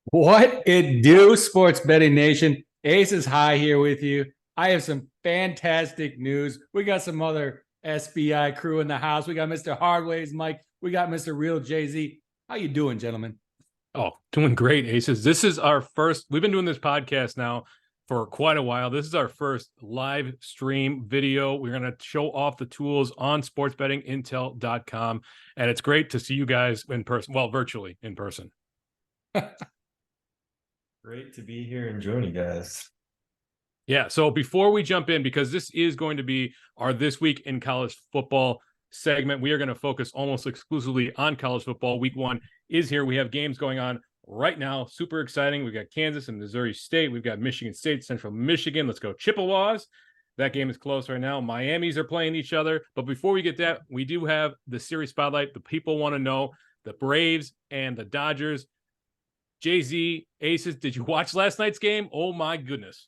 What it do, Sports Betting Nation? Ace is high here with you. I have some fantastic news. We got some other SBI crew in the house. We got Mr. Hardways, Mike. We got Mr. Real Jay-Z. How you doing, gentlemen? Oh, doing great, Aces. This is our first, we've been doing this podcast now for quite a while. This is our first live stream video. We're going to show off the tools on sportsbettingintel.com. And it's great to see you guys in person, well, virtually in person. Great to be here and join you guys. Yeah. So before we jump in, because this is going to be our This Week in College Football segment, we are going to focus almost exclusively on college football. Week 1 is here. We have games going on right now. Super exciting. We've got Kansas and Missouri State. We've got Michigan State, Central Michigan. Let's go Chippewas. That game is close right now. Miami's are playing each other. But before we get that, we do have the series spotlight. The people want to know the Braves and the Dodgers. Jay-Z, Aces, did you watch last night's game? Oh, my goodness.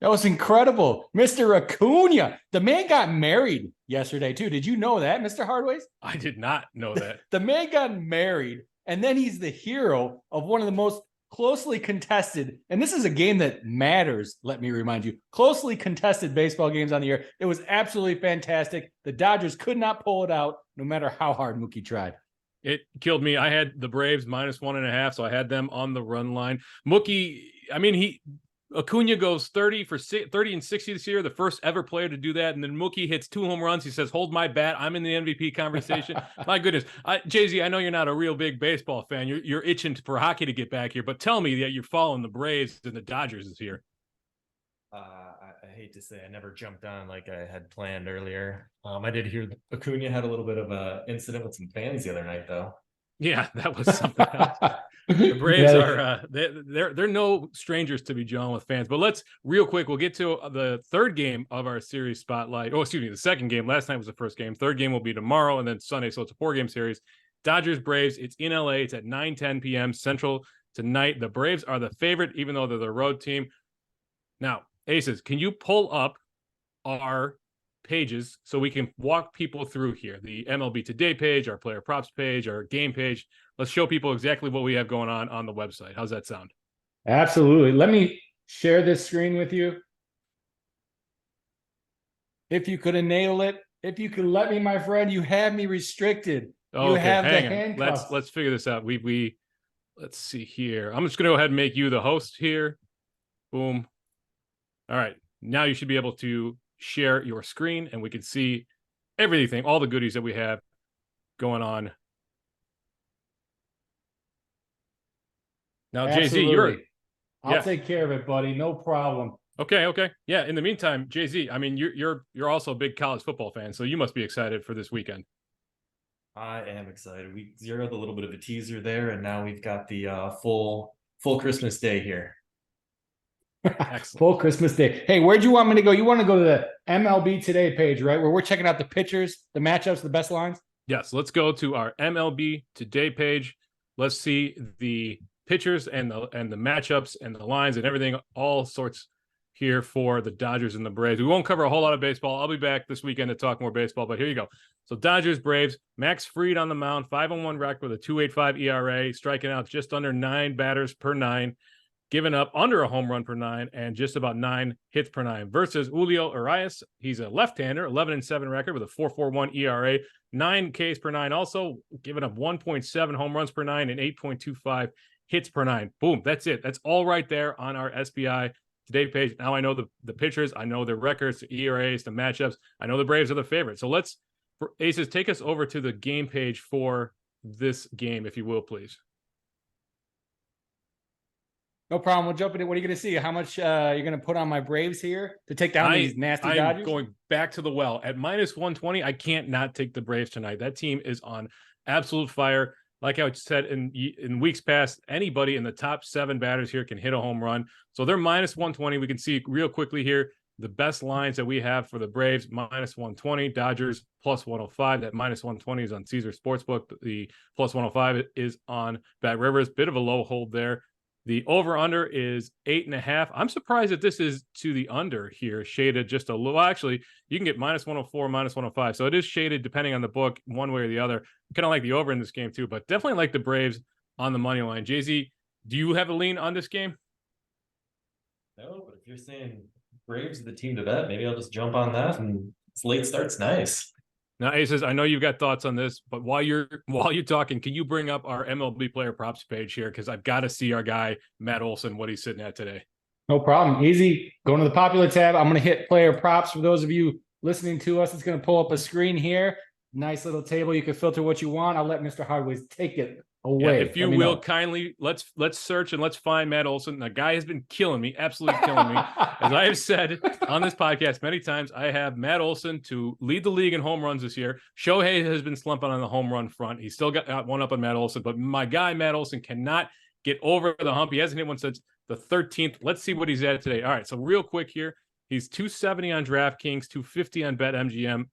That was incredible. Mr. Acuna, the man got married yesterday, too. Did you know that, Mr. Hardways? I did not know that. The man got married, and then he's the hero of one of the most closely contested, and this is a game that matters, let me remind you, closely contested baseball games on the air. It was absolutely fantastic. The Dodgers could not pull it out, no matter how hard Mookie tried. It killed me. I had the Braves -1.5, so I had them on the run line. Mookie, I mean, Acuna goes 30 and 60 this year, the first ever player to do that. And then Mookie hits 2 home runs. He says, "Hold my bat. I'm in the MVP conversation." My goodness. Jay-Z, I know you're not a real big baseball fan. You're itching for hockey to get back here, but tell me that you're following the Braves and the Dodgers this year. I hate to say I never jumped on like I had planned earlier. I did hear Acuna had a little bit of an incident with some fans the other night, though. Yeah, that was something else. The Braves are they're no strangers to be drawn with fans. But let's real quick, we'll get to the third game of our series spotlight. Oh, excuse me, the second game. Last night was the first game. Third game will be tomorrow and then Sunday. So it's a 4-game series. Dodgers Braves. It's in LA. It's at 9:10 p.m. Central tonight. The Braves are the favorite, even though they're the road team. Now, Aces, can you pull up our pages so we can walk people through here? The MLB Today page, our player props page, our game page. Let's show people exactly what we have going on the website. How's that sound? Absolutely. Let me share this screen with you. If you could enable it, if you could let me, my friend, you have me restricted. Oh, you have hang the on. handcuffs. Let's figure this out. Let's see here. I'm just gonna go ahead and make you the host here. Boom. All right. Now you should be able to share your screen and we can see everything, all the goodies that we have going on. Now, Jay-Z, I'll take care of it, buddy. No problem. Okay. Yeah. In the meantime, Jay-Z, I mean, you're also a big college football fan, so you must be excited for this weekend. I am excited. We zeroed a little bit of a teaser there, and now we've got the full Christmas day here. Full Christmas day. Hey, where'd you want me to go? You want to go to the MLB Today page, right? Where we're checking out the pitchers, the matchups, the best lines? Yes, let's go to our MLB Today page. Let's see the pitchers and the matchups and the lines and everything, all sorts here for the Dodgers and the Braves. We won't cover a whole lot of baseball. I'll be back this weekend to talk more baseball, but here you go. So Dodgers, Braves, Max Fried on the mound, 5-1 record with a 2.85 ERA, striking out just under 9 batters per 9. Giving up under a home run per 9 and just about 9 hits per 9 versus Julio Urias. He's a left-hander, 11-7 record with a 4.41 ERA, 9 Ks per 9, also giving up 1.7 home runs per 9 and 8.25 hits per 9. Boom, that's it. That's all right there on our SBI Today page. Now I know the pitchers, I know their records, the ERAs, the matchups. I know the Braves are the favorite. So let's, Aces, take us over to the game page for this game, if you will, please. No problem. We'll jump into what are you going to see? How much you're going to put on my Braves here to take down these nasty Dodgers? I'm going back to the well. At -120, I can't not take the Braves tonight. That team is on absolute fire. Like I said in weeks past, anybody in the top 7 batters here can hit a home run. So they're -120. We can see real quickly here the best lines that we have for the Braves, -120, Dodgers +105. That -120 is on Caesar Sportsbook. The +105 is on Bet Rivers. Bit of a low hold there. The over-under is 8.5. I'm surprised that this is to the under here, shaded just a little. Well, actually, you can get -104, -105. So it is shaded depending on the book, one way or the other. Kind of like the over in this game too, but definitely like the Braves on the money line. Jay-Z, Do you have a lean on this game? No, but if you're saying Braves are the team to bet, maybe I'll just jump on that. And this late start's nice. Now, Aces, I know you've got thoughts on this, but while you're talking, can you bring up our MLB player props page here? Because I've got to see our guy Matt Olson, what he's sitting at today. No problem. Easy. Going to the popular tab. I'm going to hit player props. For those of you listening to us, it's going to pull up a screen here. Nice little table. You can filter what you want. I'll let Mr. Hardways take it away. Yeah, if you will, kindly let's search and let's find Matt Olson. The guy has been killing me, absolutely killing me. As I have said on this podcast many times, I have Matt Olson to lead the league in home runs this year. Shohei has been slumping on the home run front. He's still got one up on Matt Olson, but my guy Matt Olson cannot get over the hump. He hasn't hit one since the 13th. Let's see what he's at today. All right, so real quick here, he's 270 on DraftKings, 250 on BetMGM.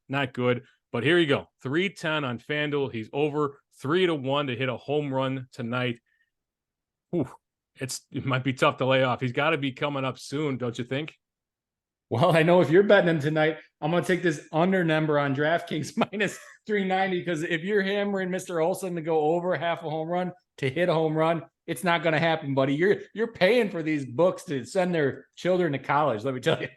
Not good. But here you go, 310 on FanDuel. He's over 3-1 to hit a home run tonight. Whew, it might be tough to lay off. He's got to be coming up soon, don't you think? Well, I know if you're betting him tonight, I'm going to take this under number on DraftKings minus 390, because if you're hammering Mr. Olson to go over half a home run to hit a home run, it's not going to happen, buddy. You're paying for these books to send their children to college, let me tell you.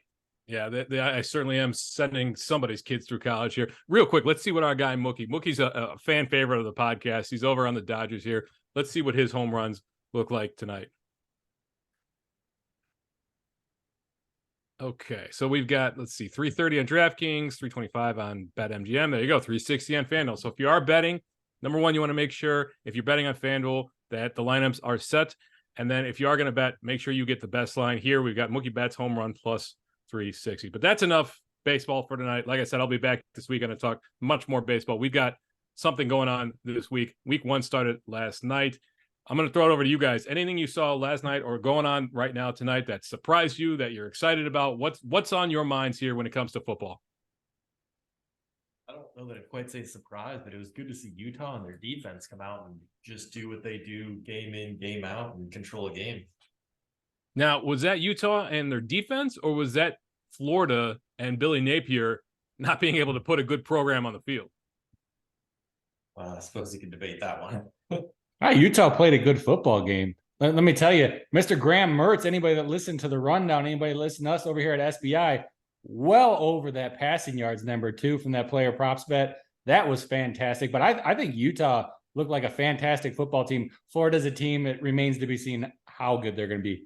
Yeah, I certainly am sending somebody's kids through college here. Real quick, let's see what our guy Mookie. Mookie's a fan favorite of the podcast. He's over on the Dodgers here. Let's see what his home runs look like tonight. Okay, so we've got, let's see, 330 on DraftKings, 325 on BetMGM. There you go, 360 on FanDuel. So if you are betting, number one, you want to make sure if you're betting on FanDuel that the lineups are set. And then if you are going to bet, make sure you get the best line here. We've got Mookie Betts home run plus 360. But that's enough baseball for tonight. Like I said, I'll be back this weekend to talk much more baseball. We've got something going on this week. Week 1 started last night. I'm going to throw it over to you guys. Anything you saw last night or going on right now tonight that surprised you, that you're excited about? What's on your minds here when it comes to football? I don't know that I'd quite say surprise, but it was good to see Utah and their defense come out and just do what they do game in, game out, and control a game. Now, was that Utah and their defense, or was that Florida and Billy Napier not being able to put a good program on the field? I suppose you could debate that one. Utah played a good football game. Let me tell you, Mr. Graham Mertz, anybody that listened to the rundown, anybody listening to us over here at SBI, well over that passing yards number 2 from that player props bet. That was fantastic. But I think Utah looked like a fantastic football team. Florida's a team. It remains to be seen how good they're going to be.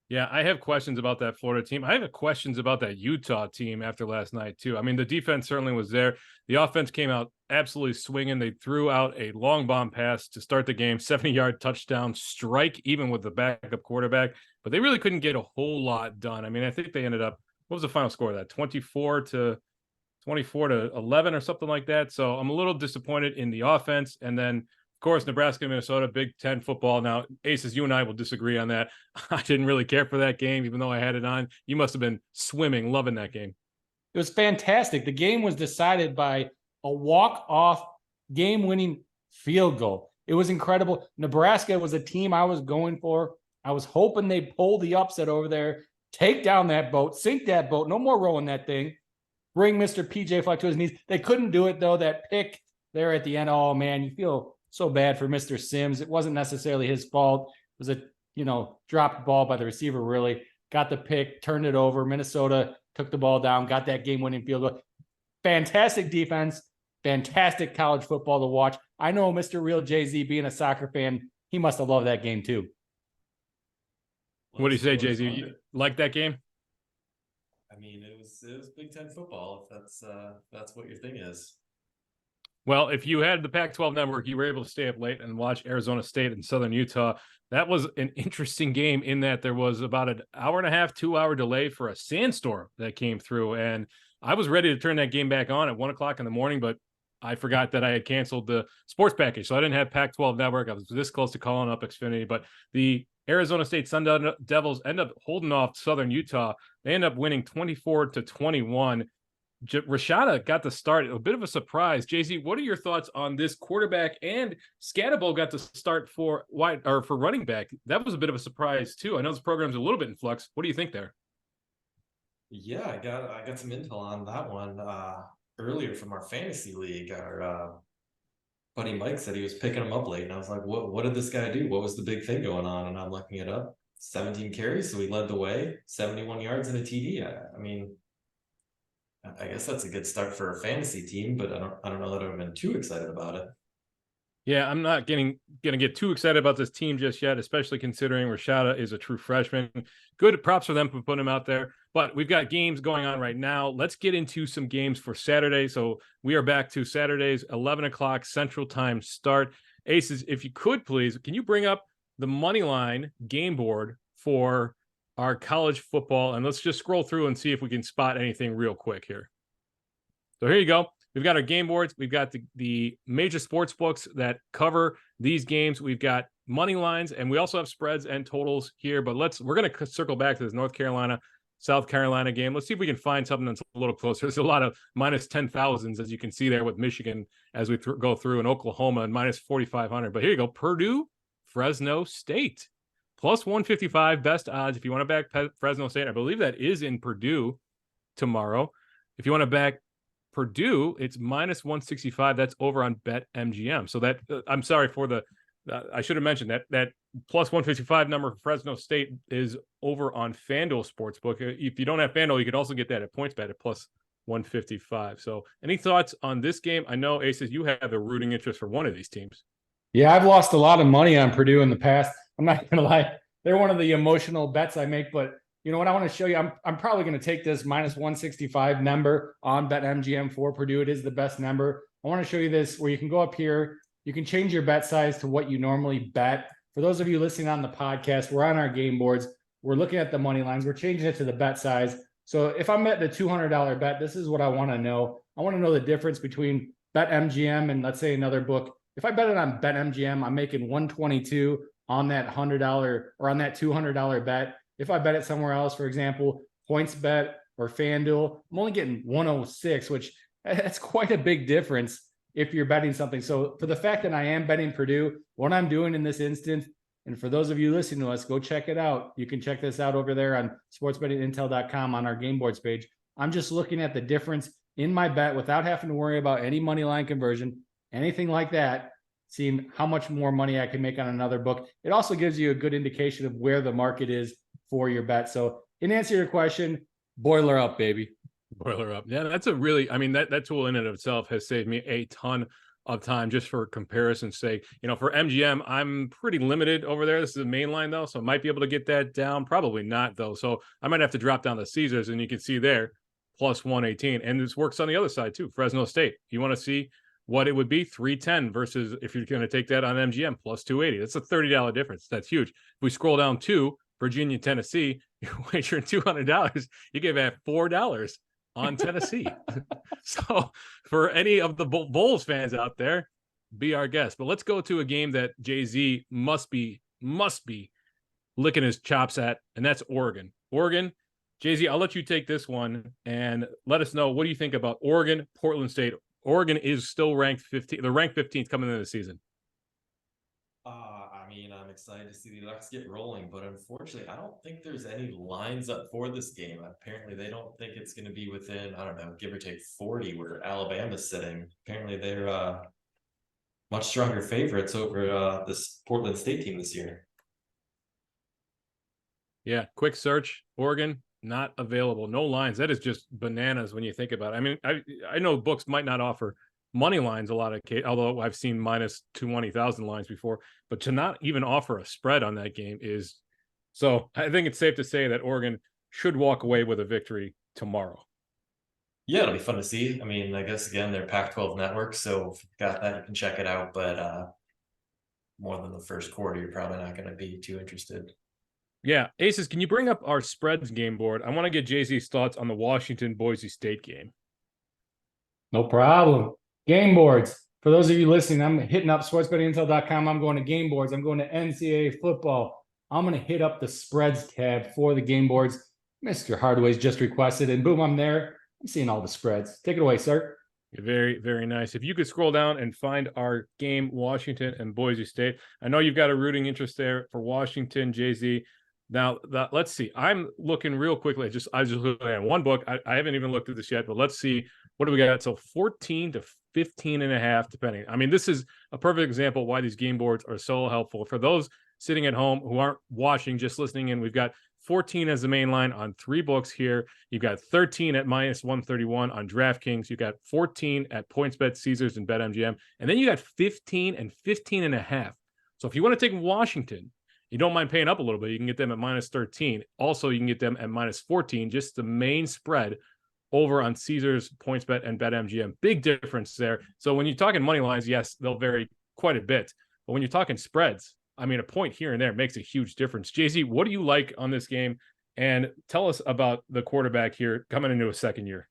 Yeah, I have questions about that Florida team. I have questions about that Utah team after last night, too. I mean, the defense certainly was there. The offense came out absolutely swinging. They threw out a long bomb pass to start the game, 70-yard touchdown strike, even with the backup quarterback. But they really couldn't get a whole lot done. I mean, I think they ended up, what was the final score of that? 24 to 11 or something like that. So I'm a little disappointed in the offense. And then, of course, Nebraska, Minnesota, Big Ten football. Now, Aces, you and I will disagree on that. I didn't really care for that game, even though I had it on. You must have been swimming, loving that game. It was fantastic. The game was decided by a walk-off game-winning field goal. It was incredible. Nebraska was a team I was going for. I was hoping they'd pull the upset over there, take down that boat, sink that boat, no more rowing that thing, bring Mr. PJ Fleck to his knees. They couldn't do it, though. That pick there at the end, oh, man, you feel so bad for Mr. Sims. It wasn't necessarily his fault. It was a, dropped ball by the receiver, really. Got the pick, turned it over. Minnesota took the ball down, got that game-winning field goal. Fantastic defense, fantastic college football to watch. I know Mr. Real Jay-Z, being a soccer fan, he must have loved that game too. What do you say, Jay-Z? You like that game? I mean, it was Big Ten football, if that's what your thing is. Well, if you had the Pac-12 network, you were able to stay up late and watch Arizona State and Southern Utah. That was an interesting game in that there was about an hour and a half, 2-hour delay for a sandstorm that came through. And I was ready to turn that game back on at 1:00 in the morning, but I forgot that I had canceled the sports package. So I didn't have Pac-12 network. I was this close to calling up Xfinity, but the Arizona State Sun Devils end up holding off Southern Utah. They end up winning 24-21. Rashada got the start, a bit of a surprise. Jay-Z, what are your thoughts on this quarterback? And Scatterbo got to start for running back. That was a bit of a surprise too. I know this program's a little bit in flux. What do you think there? Yeah, I got some intel on that one earlier from our fantasy league. Our buddy Mike said he was picking him up late, and I was like, what did this guy do? What was the big thing going on? And I'm looking it up. 17 carries, so he led the way, 71 yards and a TD. I mean, I guess that's a good start for a fantasy team, but I don't know that I've been too excited about it. Yeah, I'm not gonna get too excited about this team just yet, especially considering Rashada is a true freshman. Good props for them for putting him out there. But we've got games going on right now. Let's get into some games for Saturday. So we are back to Saturdays, 11 o'clock Central Time start. Aces, if you could please, can you bring up the money line game board for our college football? And let's just scroll through and see if we can spot anything real quick here. So here you go. We've got our game boards. We've got the major sports books that cover these games. We've got money lines, and we also have spreads and totals here. But we're going to circle back to this North Carolina, South Carolina game. Let's see if we can find something that's a little closer. There's a lot of minus 10,000s, as you can see there with Michigan as we go through, and Oklahoma and minus 4,500. But here you go. Purdue, Fresno State, plus 155 best odds. If you want to back Fresno State, I believe that is in Purdue tomorrow. If you want to back Purdue, it's minus 165. That's over on BetMGM. So that I'm sorry for the I should have mentioned that plus 155 number for Fresno State is over on FanDuel Sportsbook. If you don't have FanDuel, you could also get that at PointsBet at plus 155. So any thoughts on this game? I know, Aces, you have a rooting interest for one of these teams. Yeah, I've lost a lot of money on Purdue in the past. I'm not going to lie. They're one of the emotional bets I make, but you know what I want to show you? I'm probably going to take this minus 165 number on BetMGM for Purdue. It is the best number. I want to show you this where you can go up here. You can change your bet size to what you normally bet. For those of you listening on the podcast, we're on our game boards. We're looking at the money lines. We're changing it to the bet size. So if I'm at the $200 bet, this is what I want to know. I want to know the difference between BetMGM and let's say another book. If I bet it on BetMGM, I'm making 122 on that $100 or on that $200 bet. If I bet it somewhere else, for example, PointsBet or FanDuel, I'm only getting 106, which that's quite a big difference if you're betting something. So for the fact that I am betting Purdue, what I'm doing in this instance, and for those of you listening to us, go check it out. You can check this out over there on sportsbettingintel.com on our game boards page. I'm just looking at the difference in my bet without having to worry about any money line conversion, anything like that, seeing how much more money I can make on another book. It also gives you a good indication of where the market is for your bet. So in answer to your question, boiler up, baby. Boiler up. Yeah, that's a really, I mean, that tool in and of itself has saved me a ton of time just for comparison's sake. You know, for MGM, I'm pretty limited over there. This is the main line though, so I might be able to get that down. Probably not though. So I might have to drop down the Caesars, and you can see there plus 118. And this works on the other side too. Fresno State. You want to see what it would be, 310 versus if you're going to take that on MGM plus 280. That's a $30 difference. That's huge. If we scroll down to Virginia, Tennessee, you're wagering $200. You give that $4 on Tennessee. So for any of the Bulls fans out there, be our guest. But let's go to a game that Jay-Z must be licking his chops at, and that's Oregon. Oregon, Jay-Z, I'll let you take this one and let us know, what do you think about Oregon, Portland State? Oregon is still ranked 15th. They're ranked 15th coming into the season. I mean, I'm excited to see the Ducks get rolling, but unfortunately, I don't think there's any lines up for this game. Apparently, they don't think it's going to be within, I don't know, give or take 40, where Alabama's sitting. Apparently, they're much stronger favorites over this Portland State team this year. Yeah, quick search. Oregon, not available. No lines. That is just bananas when you think about it. I mean, I know books might not offer money lines a lot of cases, although I've seen minus 220,000 lines before, but to not even offer a spread on that game is, so I think it's safe to say that Oregon should walk away with a victory tomorrow. Yeah, it'll be fun to see. I mean, I guess again, they're Pac-12 network, so if you've got that, you can check it out, but more than the first quarter, you're probably not going to be too interested. Yeah. Aces, can you bring up our spreads game board? I want to get Jay-Z's thoughts on the Washington-Boise State game. No problem. Game boards. For those of you listening, I'm hitting up sportsbettingintel.com. I'm going to game boards. I'm going to NCAA football. I'm going to hit up the spreads tab for the game boards. Mr. Hardaway's just requested, and boom, I'm there. I'm seeing all the spreads. Take it away, sir. Very, very nice. If you could scroll down and find our game, Washington and Boise State. I know you've got a rooting interest there for Washington, Jay-Z. Now, let's see. I'm looking real quickly. I was just looking at one book. I haven't even looked at this yet, but let's see. What do we got? So 14 to 15 and a half, depending. I mean, this is a perfect example why these game boards are so helpful. For those sitting at home who aren't watching, just listening in, we've got 14 as the main line on 3 books here. You've got 13 at minus 131 on DraftKings. You've got 14 at PointsBet, Caesars, and BetMGM. And then you got 15 and 15 and a half. So if you want to take Washington, you don't mind paying up a little bit, you can get them at minus 13. Also, you can get them at minus 14, just the main spread over on Caesars, PointsBet, and BetMGM. Big difference there. So when you're talking money lines, yes, they'll vary quite a bit. But when you're talking spreads, I mean, a point here and there makes a huge difference. JZ, what do you like on this game? And tell us about the quarterback here coming into a second year.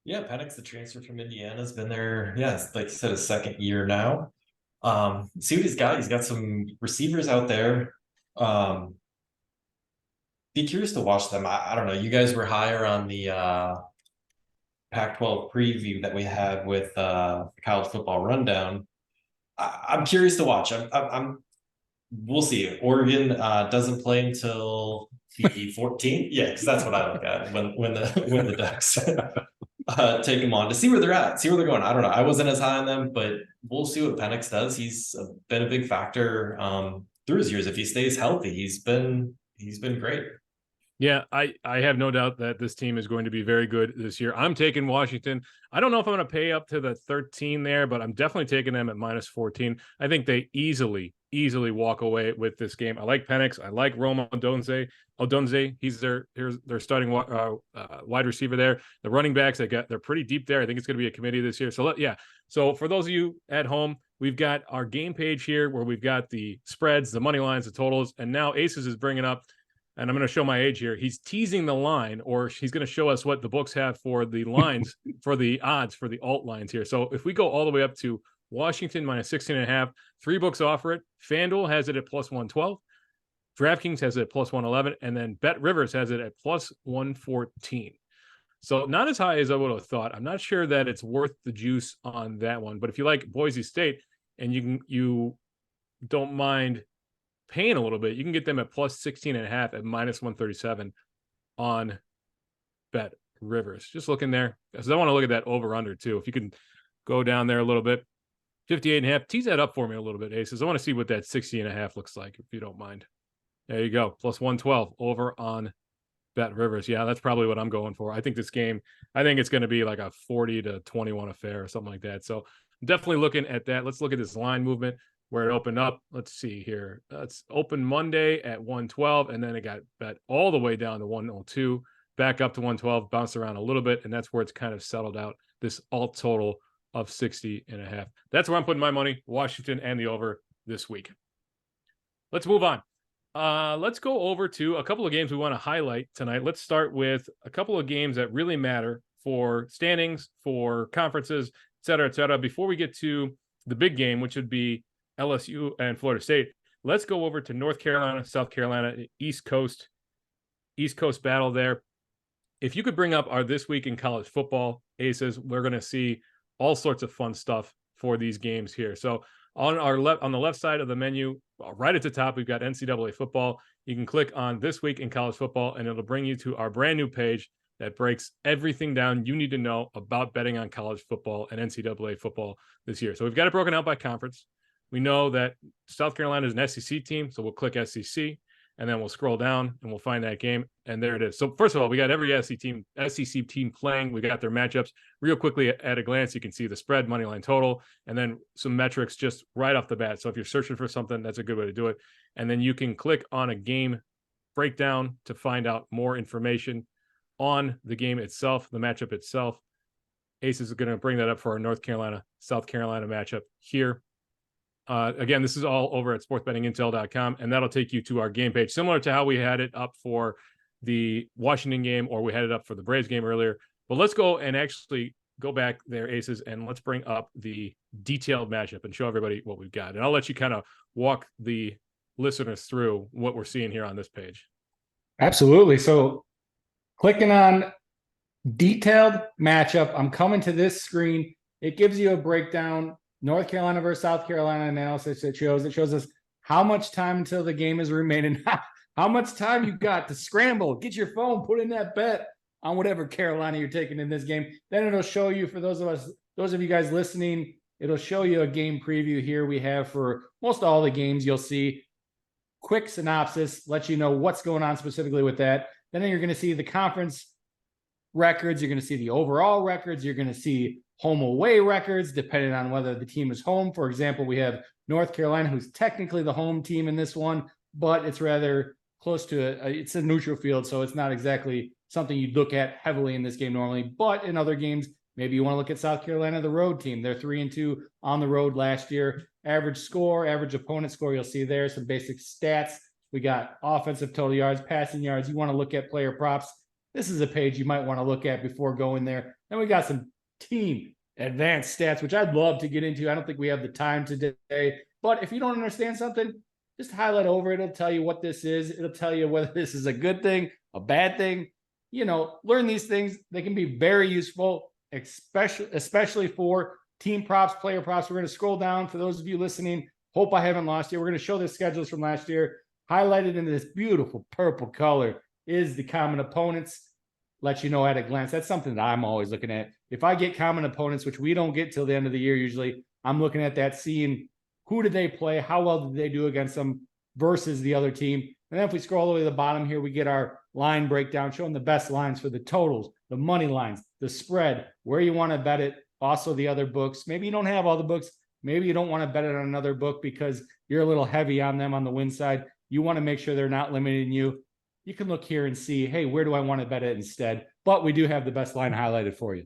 Yeah, Penix, the transfer from Indiana, has been there. Yeah, like you said, a second year now. See what he's got. He's got some receivers out there. Be curious to watch them. I don't know. You guys were higher on the Pac-12 preview that we had with college football rundown. I'm curious to watch. We'll see. Oregon doesn't play until the 14th. Yeah, because that's what I look at when the Ducks take them on to see where they're at, see where they're going. I don't know. I wasn't as high on them, but we'll see what Penix does. He's been a big factor through his years. If he stays healthy, he's been great. Yeah, I have no doubt that this team is going to be very good this year. I'm taking Washington. I don't know if I'm going to pay up to the 13 there, but I'm definitely taking them at minus 14. I think they easily walk away with this game. I like Penix. I like Rome Odunze. He's their starting wide receiver there. The running backs, they're pretty deep there. I think it's going to be a committee this year. So So for those of you at home, we've got our game page here where we've got the spreads, the money lines, the totals, and now Aces is bringing up. And I'm going to show my age here. He's teasing the line, or he's going to show us what the books have for the lines, for the odds, for the alt lines here. So if we go all the way up to Washington minus 16.5, 3 books offer it. FanDuel has it at plus 112. DraftKings has it at plus 111. And then Bet Rivers has it at plus 114. So not as high as I would have thought. I'm not sure that it's worth the juice on that one. But if you like Boise State and you don't mind paying a little bit, you can get them at plus 16.5 at minus 137 on Bet Rivers. Just looking there, because I want to look at that over under too. If you can go down there a little bit, 58.5, tease that up for me a little bit, Aces. I want to see what that 60.5 looks like, if you don't mind. There you go, plus 112 over on Bet Rivers. Yeah, that's probably what I'm going for. I think this game, it's going to be like a 40-21 affair or something like that. So I'm definitely looking at that. Let's look at this line movement where it opened up. Let's see here. It's open Monday at 112, and then it got bet all the way down to 102, back up to 112, bounced around a little bit, and that's where it's kind of settled out, this alt total of 60.5. That's where I'm putting my money, Washington and the over this week. Let's move on. Let's go over to a couple of games we want to highlight tonight. Let's start with a couple of games that really matter for standings, for conferences, et cetera, before we get to the big game, which would be LSU and Florida State. Let's go over to North Carolina, South Carolina, East Coast battle there. If you could bring up our This Week in College Football, Aces, we're going to see all sorts of fun stuff for these games here. So on the left side of the menu, right at the top, we've got NCAA football. You can click on This Week in College Football, and it'll bring you to our brand new page that breaks everything down you need to know about betting on college football and NCAA football this year. So we've got it broken out by conference. We know that South Carolina is an SEC team, so we'll click SEC, and then we'll scroll down and we'll find that game, and there it is. So first of all, we got every SEC team playing. We got their matchups. Real quickly at a glance, you can see the spread, money line total, and then some metrics just right off the bat. So if you're searching for something, that's a good way to do it. And then you can click on a game breakdown to find out more information on the game itself, the matchup itself. Aces is going to bring that up for our North Carolina, South Carolina matchup here. Again, this is all over at sportsbettingintel.com, and that'll take you to our game page, similar to how we had it up for the Washington game, or we had it up for the Braves game earlier. But let's go and actually go back there, Aces, and let's bring up the detailed matchup and show everybody what we've got. And I'll let you kind of walk the listeners through what we're seeing here on this page. Absolutely. So clicking on detailed matchup, I'm coming to this screen. It gives you a breakdown, North Carolina versus South Carolina analysis. It shows us how much time until the game is remaining. how much time you got to scramble, get your phone, put in that bet on whatever Carolina you're taking in this game. Then it'll show you, for those of you guys listening, it'll show you a game preview here we have for most all the games. You'll see quick synopsis, let you know what's going on specifically with that. Then you're going to see the conference records. You're going to see the overall records. You're going to see home away records, depending on whether the team is home. For example, we have North Carolina, who's technically the home team in this one, but it's rather close to it's a neutral field, so it's not exactly something you'd look at heavily in this game normally. But in other games, maybe you want to look at South Carolina, the road team. They're 3-2 on the road last year. Average score, average opponent score, you'll see there some basic stats. We got offensive total yards, passing yards. You want to look at player props. This is a page you might want to look at before going there. Then we got some team advanced stats, which I'd love to get into. I don't think we have the time today, but if you don't understand something, just highlight over it. It'll tell you what this is. It'll tell you whether this is a good thing, a bad thing. You know, learn these things. They can be very useful, especially for team props, player props. We're going to scroll down for those of you listening. Hope I haven't lost you. We're going to show the schedules from last year. Highlighted in this beautiful purple color is the common opponents. Let you know at a glance. That's something that I'm always looking at. If I get common opponents, which we don't get till the end of the year usually, I'm looking at that, seeing who did they play, how well did they do against them versus the other team. And then if we scroll all the way to the bottom here, we get our line breakdown showing the best lines for the totals, the money lines, the spread, where you want to bet it, also the other books. Maybe you don't have all the books. Maybe you don't want to bet it on another book because you're a little heavy on them on the win side. You want to make sure they're not limiting you. You can look here and see, hey, where do I want to bet it instead? But we do have the best line highlighted for you.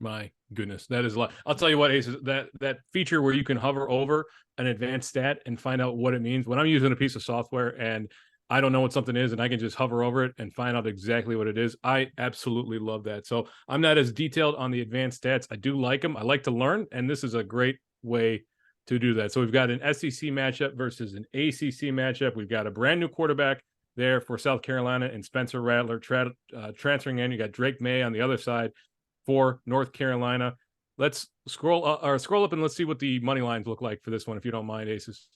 My goodness, that is a lot. I'll tell you what, Ace, that feature where you can hover over an advanced stat and find out what it means. When I'm using a piece of software and I don't know what something is and I can just hover over it and find out exactly what it is, I absolutely love that. So I'm not as detailed on the advanced stats. I do like them. I like to learn, and this is a great way to do that. So we've got an SEC matchup versus an ACC matchup. We've got a brand new quarterback there for South Carolina and Spencer Rattler transferring in. You got Drake May on the other side for North Carolina. Let's scroll up and let's see what the money lines look like for this one, if you don't mind, Aces.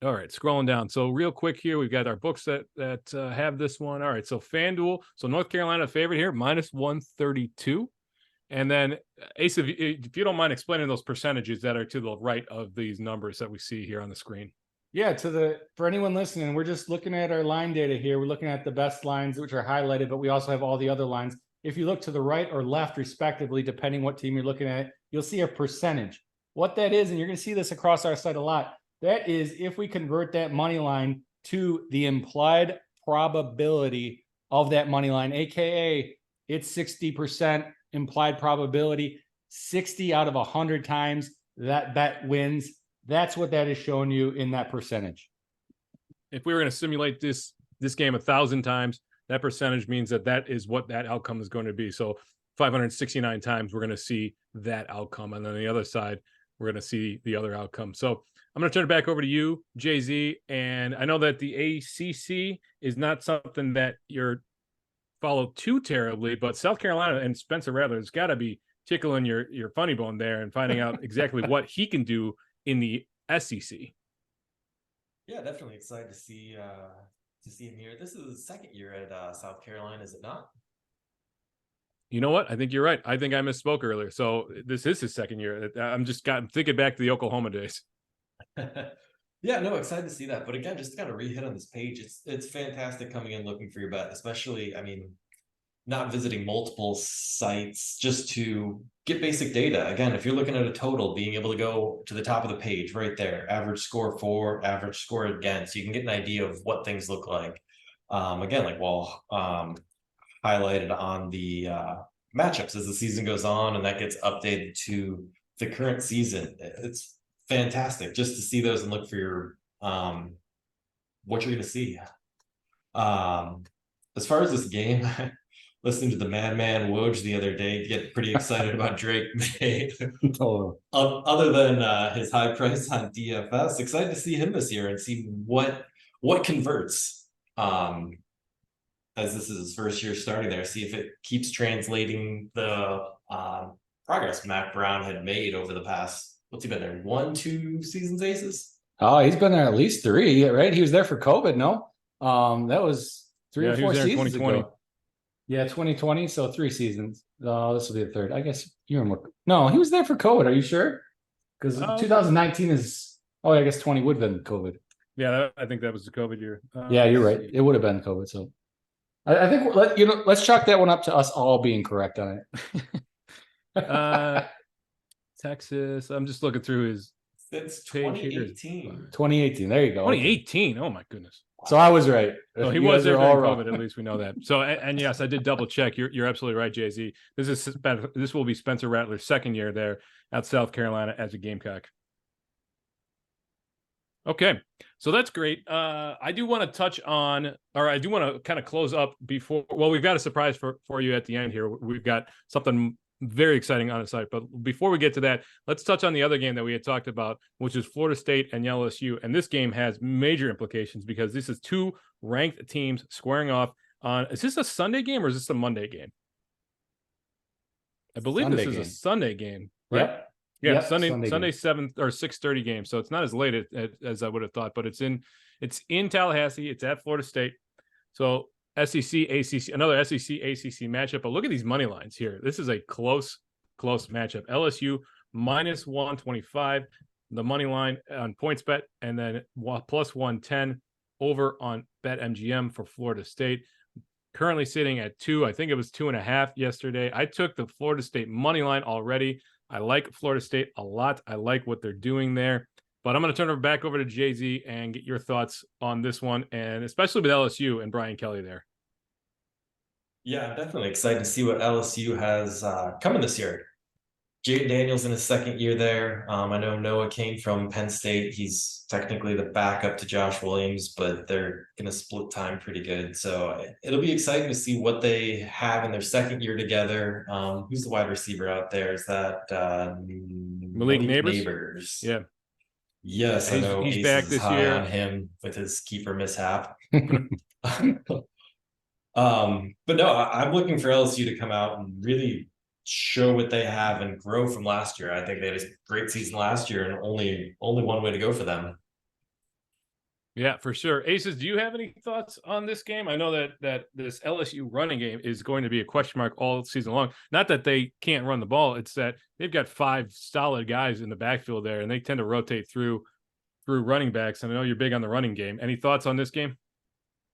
All right, scrolling down. So real quick here, we've got our books that have this one. All right, so FanDuel. So North Carolina favorite here, -132. And then, Ace, if you don't mind explaining those percentages that are to the right of these numbers that we see here on the screen. Yeah, for anyone listening, we're just looking at our line data here. We're looking at the best lines, which are highlighted, but we also have all the other lines. If you look to the right or left, respectively, depending what team you're looking at, you'll see a percentage. What that is, and you're going to see this across our site a lot, that is if we convert that money line to the implied probability of that money line, aka it's 60% implied probability, 60 out of 100 times that bet wins. That's what that is showing you in that percentage. If we were going to simulate this game 1,000 times, that percentage means that is what that outcome is going to be. So 569 times we're going to see that outcome, and then on the other side we're going to see the other outcome. So I'm going to turn it back over to you, Jay-Z. And I know that the ACC is not something that you're follow too terribly, but South Carolina and Spencer Rattler has got to be tickling your funny bone there and finding out exactly what he can do in the SEC. Yeah, definitely excited to see him here. This is the second year at South Carolina, is it not? You know what? I think you're right. I think I misspoke earlier. So this is his second year. I'm thinking back to the Oklahoma days. Yeah, no, excited to see that. But again, just to kind of re-hit on this page, it's fantastic coming in looking for your bet, especially, I mean, not visiting multiple sites just to get basic data. Again, if you're looking at a total, being able to go to the top of the page right there, average score for, average score against, so you can get an idea of what things look like. Again, like highlighted on the matchups as the season goes on, and that gets updated to the current season. It's fantastic just to see those and look for your what you're going to see. As far as this game, listening to the Madman Woj the other day, get pretty excited about Drake May. Other than his high price on DFS, excited to see him this year and see what converts. As this is his first year starting there, see if it keeps translating the progress Mac Brown had made over the past, what's he been there, 1-2 seasons, Aces? Oh, he's been there at least 3, right? He was there for COVID, no? That was 3 or He was 4 there in seasons 2020. ago. Yeah, 2020, so 3 seasons. This will be the third. I guess you remember. No, he was there for COVID. Are you sure? Because 2019 is. Oh, I guess 20 would have been COVID. Yeah, I think that was the COVID year. Yeah, you're right. It would have been COVID. So I think let's chalk that one up to us all being correct on it. Texas. I'm just looking through his Since page here. 2018. 2018. There you go. 2018. Oh my goodness. So I was right. So he was there during COVID. At least we know that. So and yes, I did double check. You're absolutely right, Jay-Z. This will be Spencer Rattler's second year there at South Carolina as a Gamecock. Okay, so that's great. I do want to touch on, or I do want to kind of close up before. Well, we've got a surprise for you at the end here. We've got something very exciting on the site. But before we get to that, let's touch on the other game that we had talked about, which is Florida State and LSU. And this game has major implications because this is 2 ranked teams squaring off on. Is this a Sunday game or is this a Monday game? I believe this is a Sunday game, right? Yep. Yeah, yep, Sunday 7 or 6:30 game. So it's not as late as I would have thought, but it's in Tallahassee. It's at Florida State. So SEC, ACC, another SEC, ACC matchup. But look at these money lines here. This is a close matchup. LSU minus 125, the money line on PointsBet, and then plus 110 over on BetMGM for Florida State. Currently sitting at 2. I think it was 2.5 yesterday. I took the Florida State money line already. I like Florida State a lot. I like what they're doing there. But I'm going to turn it back over to Jay-Z and get your thoughts on this one, and especially with LSU and Brian Kelly there. Yeah, I'm definitely excited to see what LSU has coming this year. Jaden Daniels in his second year there. I know Noah came from Penn State. He's technically the backup to Josh Williams, but they're going to split time pretty good. So it'll be exciting to see what they have in their second year together. Who's the wide receiver out there? Is that Malik Neighbors? Yeah. Yes, I know he's Ace back is this high year on him with his keeper mishap. But no, I'm looking for LSU to come out and really show what they have and grow from last year. I think they had a great season last year, and only one way to go for them. Yeah, for sure. Aces, do you have any thoughts on this game? I know that this LSU running game is going to be a question mark all season long. Not that they can't run the ball, it's that they've got 5 solid guys in the backfield there, and they tend to rotate through running backs. And I know you're big on the running game. Any thoughts on this game?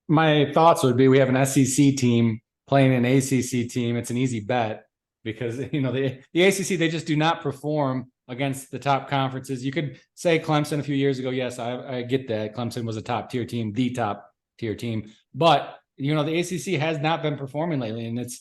My thoughts would be we have an SEC team playing an ACC team. It's an easy bet because the ACC, they just do not perform against the top conferences. You could say Clemson a few years ago. Yes, I get that. Clemson was a top tier team, the top tier team. But, the ACC has not been performing lately. And it's,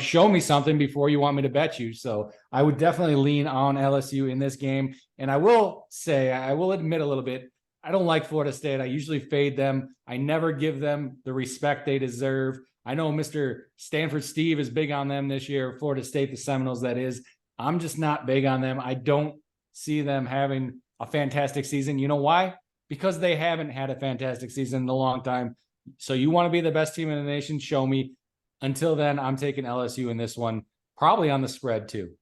show me something before you want me to bet you. So I would definitely lean on LSU in this game. And I will admit a little bit, I don't like Florida State. I usually fade them. I never give them the respect they deserve. I know Mr. Stanford Steve is big on them this year. Florida State, the Seminoles, that is. I'm just not big on them. I don't see them having a fantastic season. You know why? Because they haven't had a fantastic season in a long time. So you want to be the best team in the nation? Show me. Until then, I'm taking LSU in this one, probably on the spread too.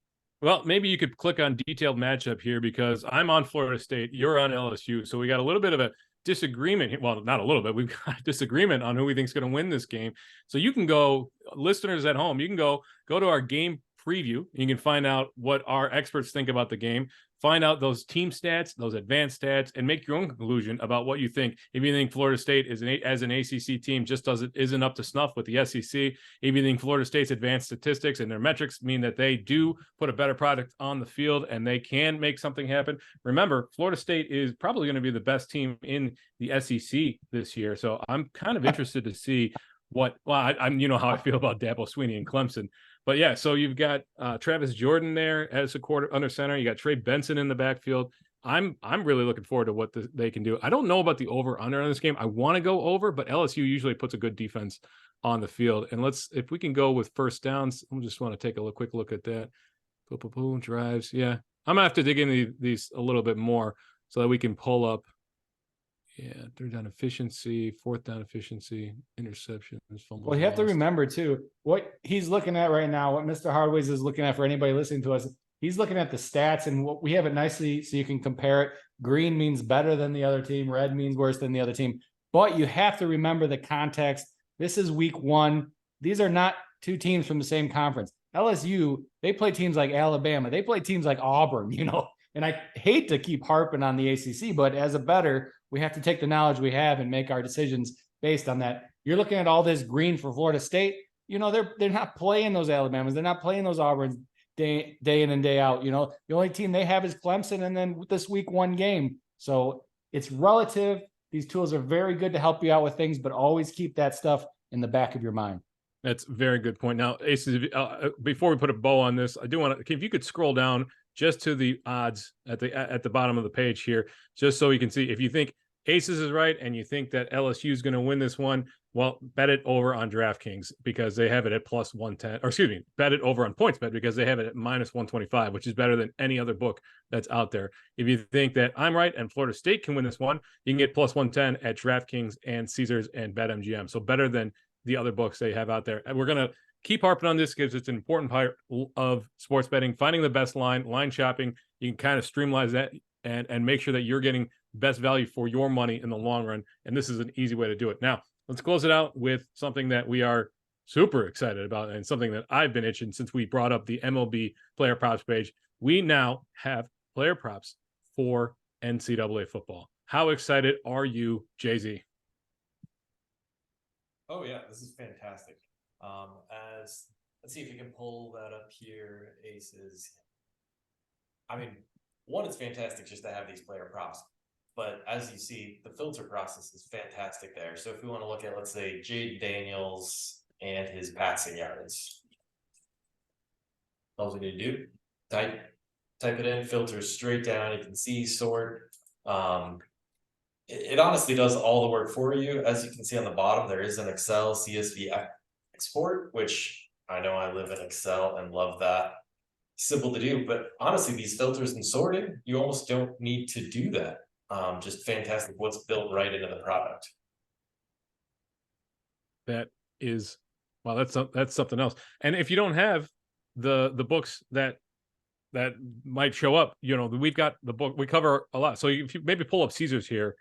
Well, maybe you could click on detailed matchup here because I'm on Florida State. You're on LSU. So we got a little bit of a disagreement. Well, not a little bit. We've got a disagreement on who we think is going to win this game. So you can go, listeners at home, you can go to our game preview. You can find out what our experts think about the game, find out those team stats, those advanced stats, and make your own conclusion about what you think. If you think Florida State is as an ACC team isn't up to snuff with the SEC, if you think Florida State's advanced statistics and their metrics mean that they do put a better product on the field and they can make something happen. Remember, Florida State is probably going to be the best team in the SEC this year. So I'm kind of interested to see I'm how I feel about Dabo Swinney and Clemson. But yeah, so you've got Travis Jordan there as a quarter under center. You got Trey Benson in the backfield. I'm really looking forward to what they can do. I don't know about the over under on this game. I want to go over, but LSU usually puts a good defense on the field. And if we can go with first downs, I just want to take a quick look at that. Boom, drives. Yeah, I'm gonna have to dig into these a little bit more so that we can pull up. Yeah, third down efficiency, fourth down efficiency, interceptions, fumbles. Well, you have to remember too, what he's looking at right now, what Mr. Hardways is looking at for anybody listening to us, he's looking at the stats and what we have it nicely so you can compare it. Green means better than the other team. Red means worse than the other team. But you have to remember the context. This is week 1. These are not two teams from the same conference. LSU, they play teams like Alabama. They play teams like Auburn, and I hate to keep harping on the ACC, but as a bettor, we have to take the knowledge we have and make our decisions based on that. You're looking at all this green for Florida State. They're not playing those Alabamas. They're not playing those Auburns day in and day out. The only team they have is Clemson, and then this week 1 game. So it's relative. These tools are very good to help you out with things, but always keep that stuff in the back of your mind. That's a very good point. Now, Aces, before we put a bow on this, I do want to, if you could scroll down just to the odds at the bottom of the page here, just so you can see if you think Aces is right and you think that LSU is going to win this one, well, bet it over on DraftKings because they have it at plus 110, or excuse me, bet it over on PointsBet because they have it at minus 125, which is better than any other book that's out there. If you think that I'm right and Florida State can win this one, you can get plus 110 at DraftKings and Caesars and BetMGM. So better than the other books they have out there. And we're going to keep harping on this because it's an important part of sports betting, finding the best line shopping. You can kind of streamline that and make sure that you're getting best value for your money in the long run. And this is an easy way to do it. Now, let's close it out with something that we are super excited about and something that I've been itching since we brought up the MLB player props page. We now have player props for NCAA football. How excited are you, Jay-Z? Oh yeah, this is fantastic. As let's see if we can pull that up here, Aces. I mean, one, it's fantastic just to have these player props, but as you see, the filter process is fantastic there. So if we want to look at, let's say, Jade Daniels and his passing yards, all we need to do, type it in, filter straight down. You can see, sort. It honestly does all the work for you. As you can see on the bottom, there is an Excel CSV export, which I know I live in Excel and love that. Simple to do, but honestly, these filters and sorting, you almost don't need to do that. Just fantastic what's built right into the product. That is, well, that's something else. And if you don't have the books that might show up, we've got the book, we cover a lot. So if you maybe pull up Caesars here,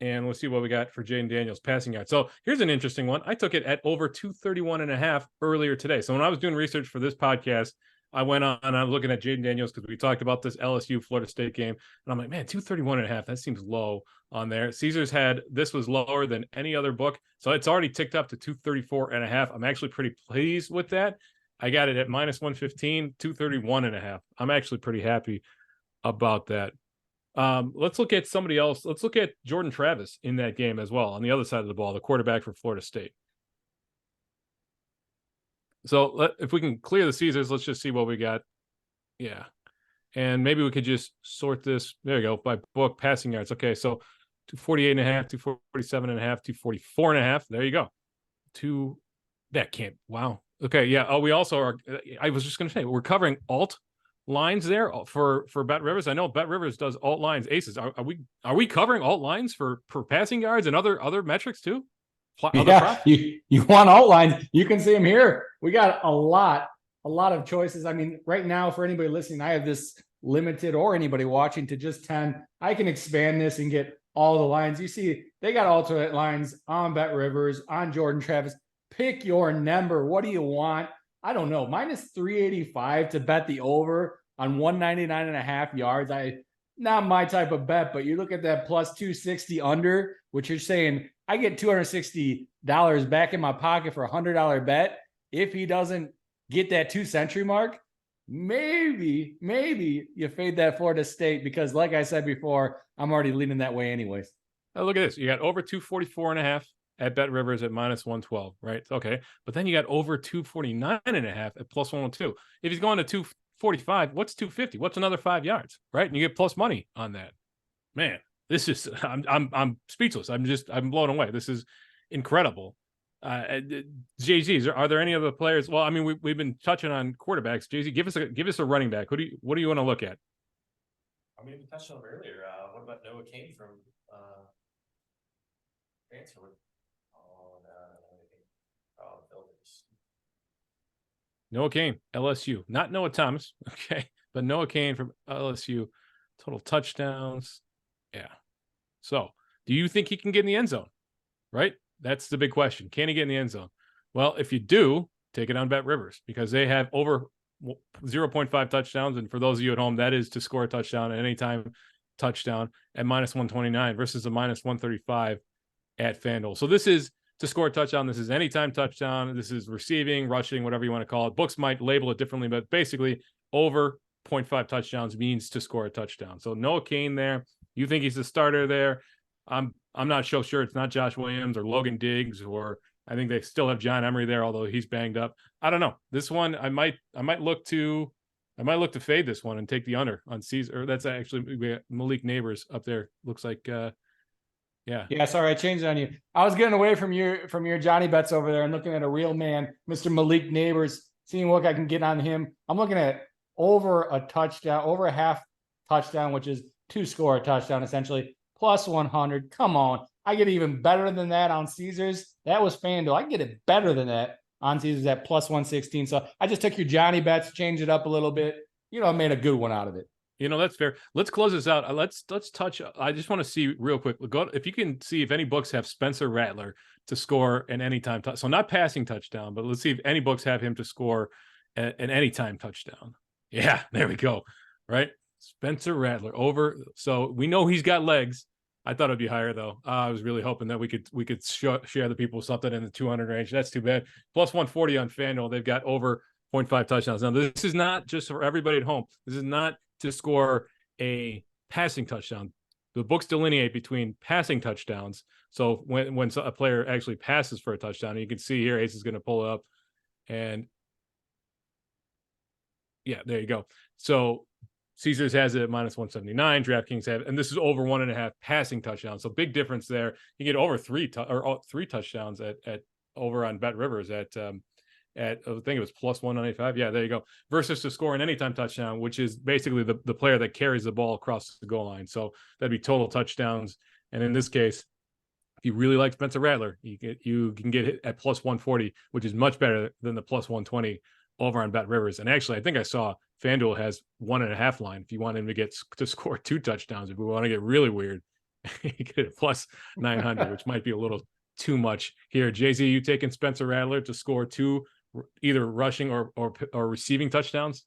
and we'll see what we got for Jaden Daniels passing yards. So here's an interesting one. I took it at over 231.5 earlier today. So when I was doing research for this podcast, I went on and I was looking at Jaden Daniels because we talked about this LSU Florida State game. And I'm like, man, 231.5, that seems low on there. Caesars this was lower than any other book. So it's already ticked up to 234.5. I'm actually pretty pleased with that. I got it at minus 115, 231.5. I'm actually pretty happy about that. Let's look at somebody else. Let's look at Jordan Travis in that game as well on the other side of the ball, the quarterback for Florida State. So if we can clear the Caesars, let's just see what we got. Yeah. And maybe we could just sort this. There you go. By book passing yards. Okay. So 248.5, 247.5, 244.5. There you go. That can't. Wow. Okay. Yeah. Oh, we also are. I was just going to say, we're covering alt lines there for Bet Rivers. I know Bet Rivers does alt lines. Aces, are we covering alt lines for passing yards and other metrics too? Yeah, you want alt lines, you can see them here. We got a lot of choices. I mean, right now for anybody listening, I have this limited, or anybody watching, to just 10. I can expand this and get all the lines. You see, they got alternate lines on Bet Rivers, on Jordan Travis. Pick your number. What do you want? I don't know, minus 385 to bet the over on 199.5 yards. Not my type of bet, but you look at that plus 260 under, which you're saying I get $260 back in my pocket for a $100 bet. If he doesn't get that 2-century mark, maybe you fade that Florida State, because like I said before, I'm already leaning that way anyways. Oh, look at this. You got over 244.5 at Bet Rivers at minus 112, right? Okay. But then you got over 249.5 at plus 102. If he's going to 245, what's 250? What's another 5 yards, right? And you get plus money on that. Man, this is, I'm speechless. I'm blown away. This is incredible. Jay-Z, are there any other players? Well, I mean, we've been touching on quarterbacks. Jay-Z, give us a running back. What do you want to look at? I mean, we touched on him earlier. What about Noah Kane from transfer with Builders? Noah Kane, LSU, not Noah Thomas, okay, but Noah Kane from LSU. Total touchdowns. Yeah. So do you think he can get in the end zone? Right? That's the big question. Can he get in the end zone? Well, if you do, take it on Bet Rivers because they have over 0.5 touchdowns. And for those of you at home, that is to score a touchdown at any time touchdown at -129 versus a -135 at FanDuel. So this is to score a touchdown. This is anytime touchdown. This is receiving, rushing, whatever you want to call it. Books might label it differently, but basically over 0.5 touchdowns means to score a touchdown. So Noah Cain there. You think he's the starter there? I'm not so sure it's not Josh Williams or Logan Diggs, or I think they still have John Emery there, although he's banged up. I don't know. This one I might look to fade this one and take the under on Caesar. That's actually Malik Neighbors up there. Looks like Yeah, sorry, I changed it on you. I was getting away from your Johnny bets over there and looking at a real man, Mr. Malik Neighbors, seeing what I can get on him. I'm looking at over a touchdown, over a half touchdown, which is to score a touchdown essentially, +100. Come on. I get even better than that on Caesars. That was FanDuel. I can get it better than that on Caesars at +116. So I just took your Johnny bets, changed it up a little bit. I made a good one out of it. That's fair. Let's close this out. Let's touch. I just want to see real quick. Go if you can see if any books have Spencer Rattler to score an anytime so not passing touchdown, but let's see if any books have him to score an anytime touchdown. Yeah, there we go. Right, Spencer Rattler over. So we know he's got legs. I thought it'd be higher though. I was really hoping that we could share the people something in the 200 range. That's too bad. +140 on FanDuel. They've got over 0.5 touchdowns. Now this is not just for everybody at home. This is not to score a passing touchdown. The books delineate between passing touchdowns. So when a player actually passes for a touchdown, you can see here Ace is going to pull it up, and yeah, there you go. So Caesars has it at -179. DraftKings have, and this is over 1.5 passing touchdowns. So big difference there. You get over three touchdowns at over on Bet Rivers at I think it was +195. Yeah, there you go. Versus to score an anytime touchdown, which is basically the player that carries the ball across the goal line. So that'd be total touchdowns. And in this case, if you really like Spencer Rattler, you can get it at +140, which is much better than the +120 over on Bet Rivers. And actually, I think I saw FanDuel has 1.5 line. If you want him to score 2 touchdowns, if we want to get really weird, you get it +900, which might be a little too much here. Jay-Z, you taking Spencer Rattler to score 2 either rushing or receiving touchdowns?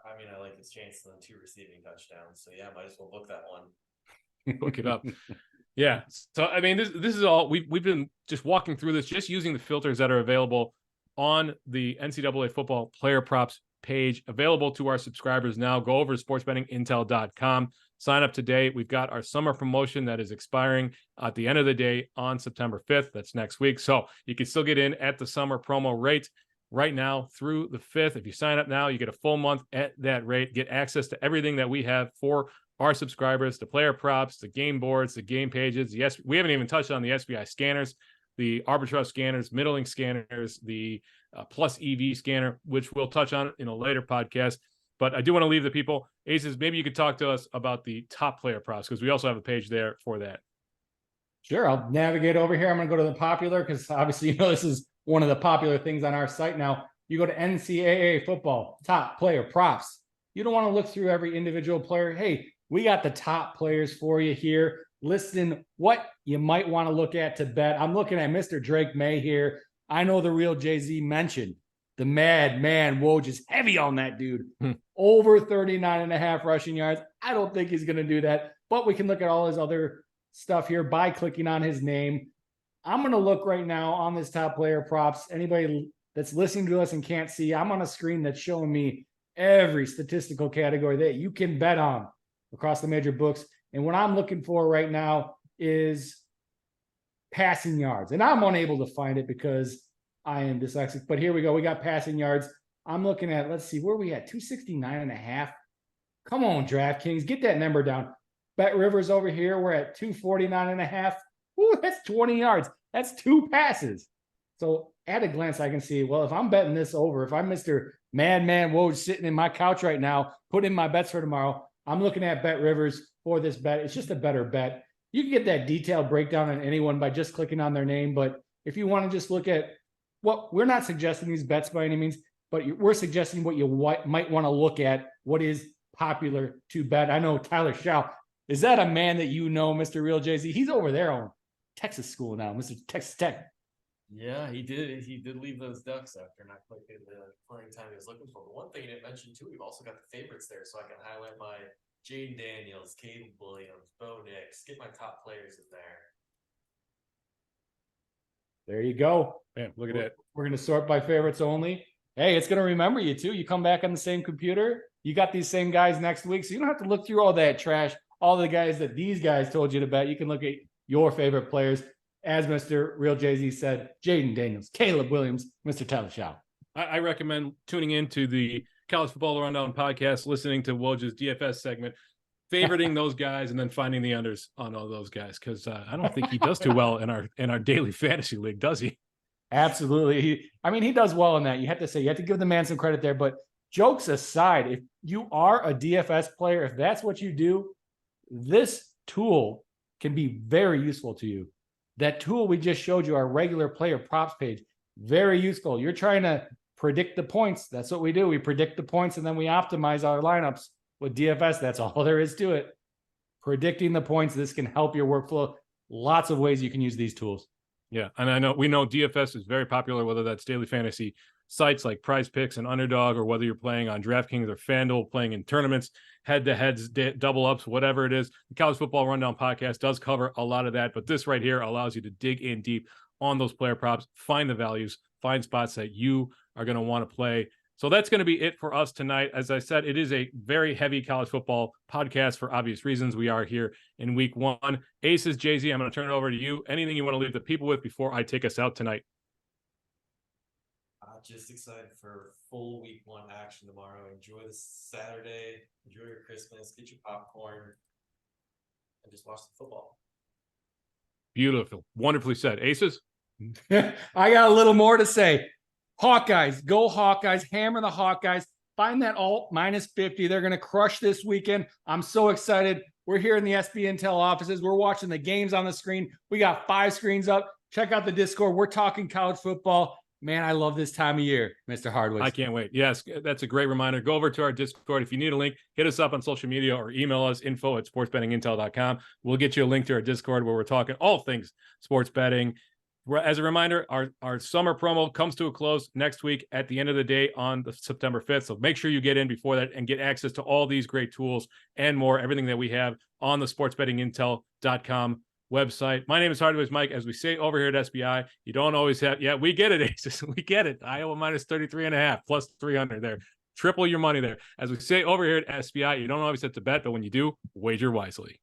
I mean, I like his chance on 2 receiving touchdowns. So yeah, might as well book that one. Look it up. Yeah. So I mean, this is all we've been just walking through this, just using the filters that are available on the NCAA football player props page, available to our subscribers now. Go over to sportsbettingintel.com. Sign up today. We've got our summer promotion that is expiring at the end of the day on September 5th. That's next week. So you can still get in at the summer promo rate right now through the 5th. If you sign up now, you get a full month at that rate, get access to everything that we have for our subscribers, the player props, the game boards, the game pages. Yes, we haven't even touched on the SBI scanners, the Arbitrage scanners, middling scanners, the Plus EV scanner, which we'll touch on in a later podcast. But I do want to leave the people. Aces, maybe you could talk to us about the top player props, because we also have a page there for that. Sure. I'll navigate over here. I'm going to go to the popular, because obviously, this is one of the popular things on our site now. You go to NCAA football, top player props. You don't want to look through every individual player. Hey, we got the top players for you here, listing what you might want to look at to bet. I'm looking at Mr. Drake May here. I know the real Jay-Z mentioned the madman Woj is heavy on that dude. Over 39.5 rushing yards. I don't think he's going to do that, but we can look at all his other stuff here by clicking on his name. I'm going to look right now on this top player props. Anybody that's listening to us and can't see, I'm on a screen that's showing me every statistical category that you can bet on across the major books. And what I'm looking for right now is passing yards. And I'm unable to find it because I am dyslexic. But here we go. We got passing yards. I'm looking at, let's see, where are we at? 269.5. Come on, DraftKings. Get that number down. Bet Rivers over here, we're at 249.5. Ooh, that's 20 yards. That's 2 passes. So at a glance, I can see, well, if I'm betting this over, if I'm Mr. Madman Woj sitting in my couch right now, putting in my bets for tomorrow, I'm looking at Bet Rivers for this bet. It's just a better bet. You can get that detailed breakdown on anyone by just clicking on their name. But if you want to just look at what, we're not suggesting these bets by any means, but we're suggesting what you might want to look at, what is popular to bet. I know Tyler Shaw. Is that a man that you know, Mr. Real Jay-Z? He's over there on Texas school now, Mr. Texas Tech. Yeah, he did. He did leave those Ducks after not quite getting the playing time he was looking for. But one thing he didn't mention too, we've also got the favorites there, so I can highlight my Jaden Daniels, Caleb Williams, Bo Nix, get my top players in there. There you go. Man, look at that. We're going to sort by favorites only. Hey, it's going to remember you too. You come back on the same computer. You got these same guys next week, so you don't have to look through all that trash, all the guys that these guys told you to bet. You can look at your favorite players. As Mr. Real Jay-Z said, Jaden Daniels, Caleb Williams, Mr. Tyler Shaw. I recommend tuning into the College Football Rundown podcast, listening to Woj's DFS segment, favoriting those guys, and then finding the unders on all those guys, because I don't think he does too well in our daily fantasy league, does he? Absolutely. He does well in that. You have to give the man some credit there. But jokes aside, if you are a DFS player, if that's what you do, this tool can be very useful to you. That tool we just showed you, our regular player props page, very useful. You're trying to predict the points. That's what we do. We predict the points and then we optimize our lineups with DFS. That's all there is to it. Predicting the points. This can help your workflow. Lots of ways you can use these tools. Yeah, and we know DFS is very popular, whether that's daily fantasy sites like Prize Picks and Underdog, or whether you're playing on DraftKings or FanDuel, playing in tournaments, head-to-heads, double ups, whatever it is. The College Football Rundown podcast does cover a lot of that, but this right here allows you to dig in deep on those player props, find the values, find spots that you are going to want to play. So that's going to be it for us tonight. As I said, it is a very heavy college football podcast for obvious reasons. We are here in week 1. Aces, Jay-Z, I'm going to turn it over to you. Anything you want to leave the people with before I take us out tonight? Just excited for full week 1 action tomorrow. Enjoy the Saturday. Enjoy your Christmas. Get your popcorn. And just watch the football. Beautiful. Wonderfully said. Aces? I got a little more to say. Hawkeyes, go Hawkeyes, hammer the Hawkeyes. Find that alt -50. They're going to crush this weekend. I'm so excited. We're here in the SB Intel offices. We're watching the games on the screen. We got 5 screens up. Check out the Discord. We're talking college football. Man, I love this time of year, Mr. Hardwick. I can't wait. Yes, that's a great reminder. Go over to our Discord. If you need a link, hit us up on social media or email us, info@sportsbettingintel.com. We'll get you a link to our Discord where we're talking all things sports betting. As a reminder, our summer promo comes to a close next week at the end of the day on September 5th. So make sure you get in before that and get access to all these great tools and more, everything that we have on the sportsbettingintel.com website. My name is Hardwick Mike. As we say over here at SBI, you don't always have, yeah, we get it, Aces. We get it. Iowa -33.5 plus 300 there. Triple your money there. As we say over here at SBI, you don't always have to bet, but when you do, wager wisely.